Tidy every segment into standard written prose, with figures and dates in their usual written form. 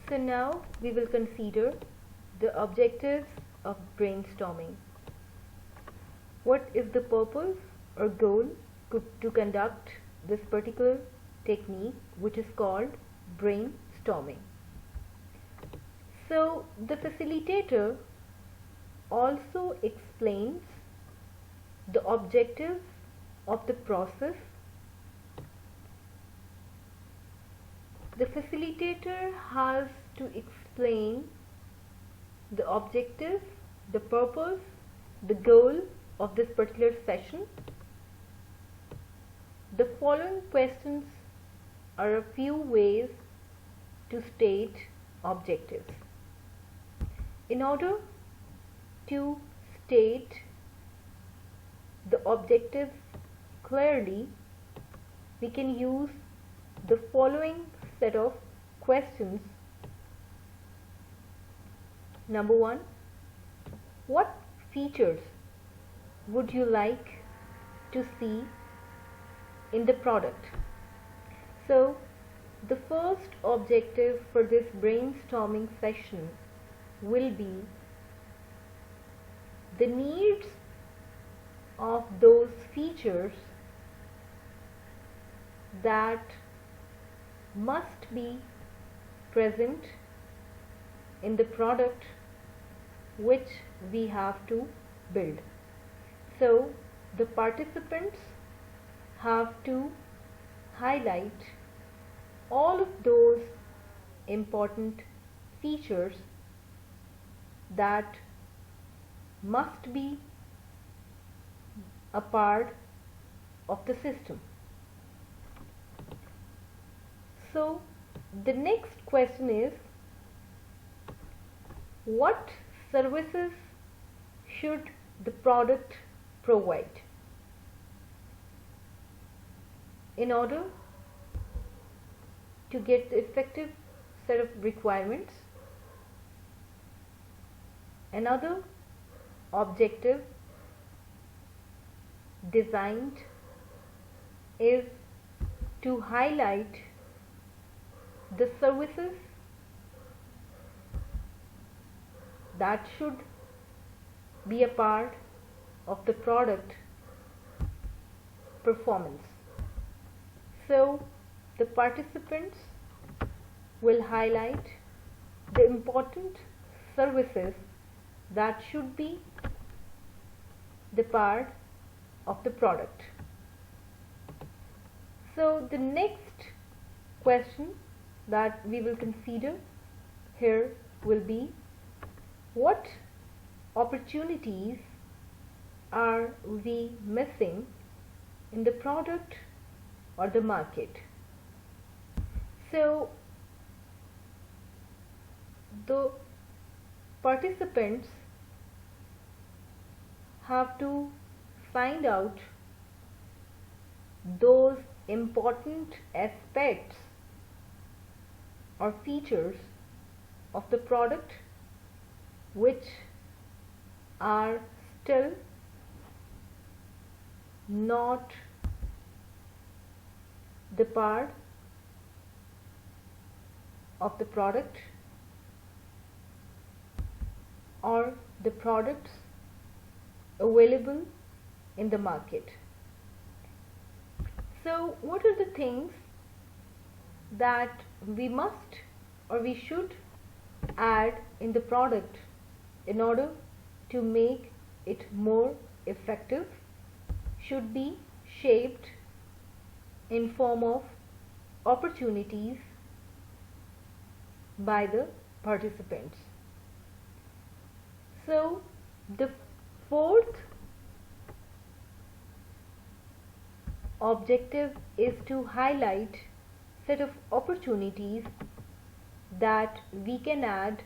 So now we will consider the objectives of brainstorming. What is the purpose or goal to conduct this particular technique, which is called brainstorming? So the facilitator also explains the objectives of the process. The facilitator has to explain the objective, the purpose, the goal of this particular session. The following questions are a few ways to state objectives. In order to state the objectives clearly, we can use the following set of questions. Number one, what features would you like to see in the product? So the first objective for this brainstorming session will be the needs of those features that must be present in the product which we have to build. So the participants have to highlight all of those important features that must be a part of the system. So the next question is, what services should the product provide? In order to get the effective set of requirements, another objective designed is to highlight the services that should be a part of the product performance. So the participants will highlight the important services that should be the part of the product. So the next question that we will consider here will be, what opportunities are we missing in the product or the market? So the participants have to find out those important aspects or features of the product which are still not the part of the product or the products available in the market. So what are the things that we must or we should add in the product in order to make it more effective, should be shaped in form of opportunities by the participants. So the fourth objective is to highlight set of opportunities that we can add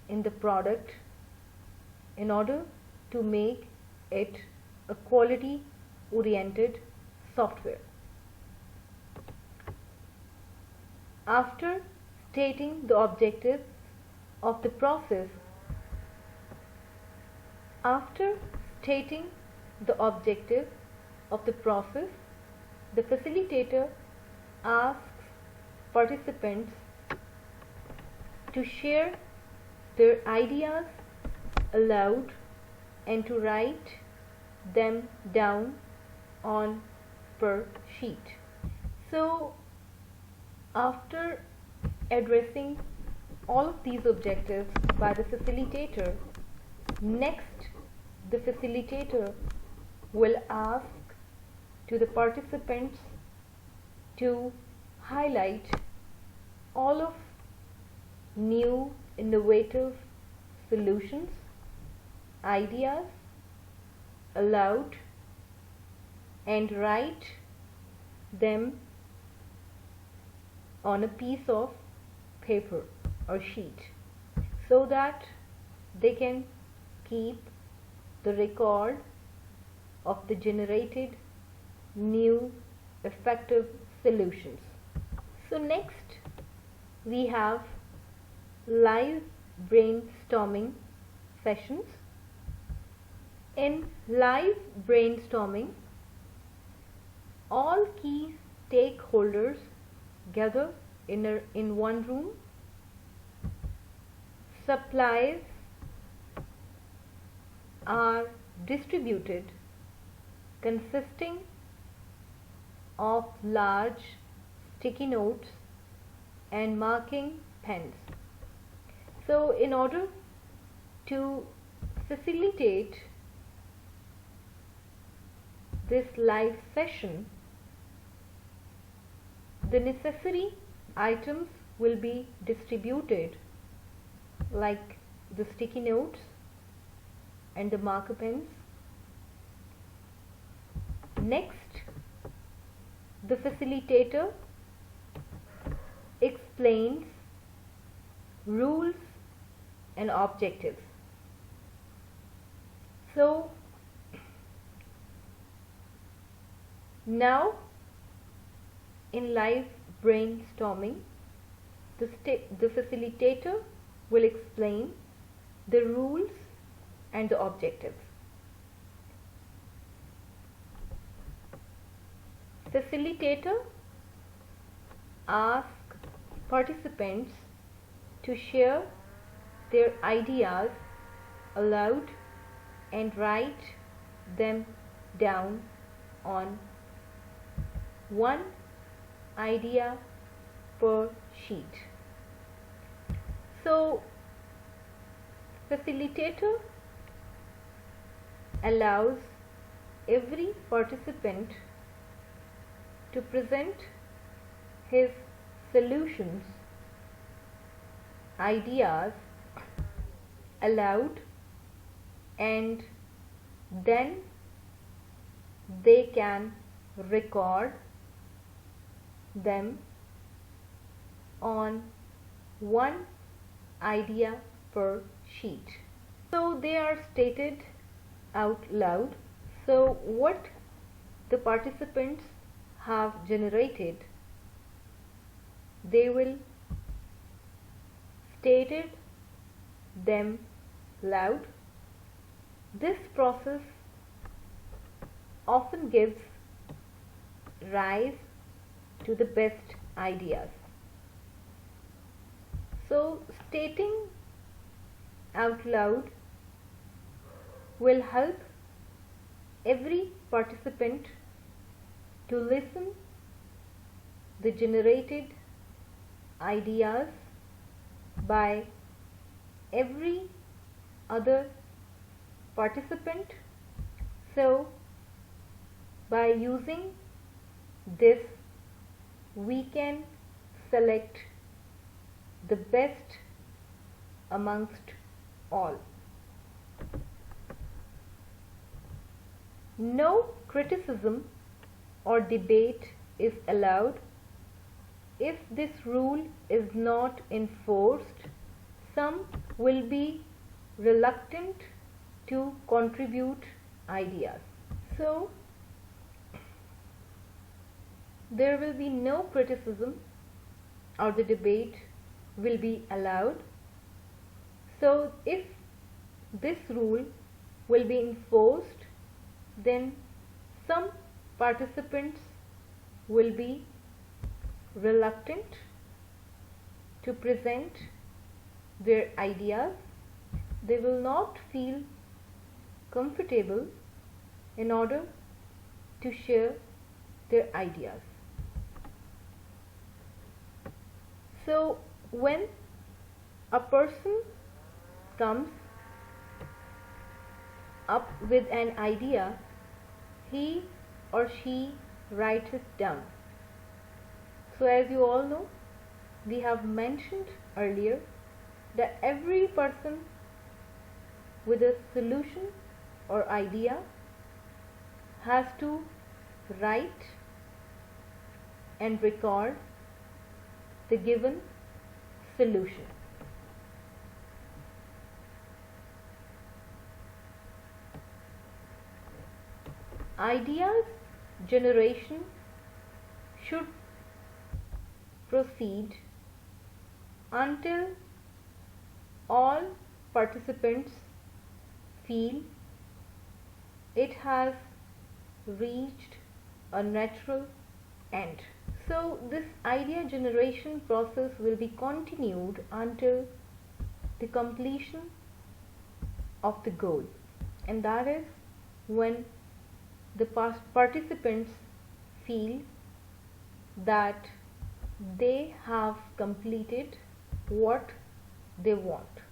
in the product in order to make it a quality oriented software. After stating the objectives of the process, the facilitator asks participants to share their ideas aloud and to write them down on per sheet. So after addressing all of these objectives by the facilitator, next the facilitator will ask to the participants to highlight all of new innovative solutions, ideas aloud and write them on a piece of paper or sheet so that they can keep the record of the generated new effective solutions. So next we have live brainstorming sessions. In live brainstorming, all key stakeholders gather in one room. Supplies are distributed consisting of large sticky notes and marking pens. So in order to facilitate this live session, the necessary items will be distributed like the sticky notes and the marker pens. Next, the facilitator explains rules and objectives. So now in live brainstorming, the facilitator will explain the rules and the objectives. Facilitator asks participants to share their ideas aloud and write them down on one idea per sheet. So facilitator allows every participant to present his solutions, ideas aloud, and then they can record them on one idea per sheet. So they are stated out loud. So what the participants have generated, they will stated them loud. This process often gives rise to the best ideas. So stating out loud will help every participant to listen the generated ideas by every other participant. So by using this, we can select the best amongst all. No criticism or debate is allowed. If this rule is not enforced, some will be reluctant to contribute ideas. So there will be no criticism or the debate will be allowed. So if this rule will be enforced, then some participants will be reluctant to present their ideas, they will not feel comfortable in order to share their ideas. So when a person comes up with an idea, he or she writes it down. So as you all know, we have mentioned earlier that every person with a solution or idea has to write and record the given solution. Ideas generation should proceed until all participants feel it has reached a natural end. So this idea generation process will be continued until the completion of the goal, and that is when the participants feel that they have completed what they want.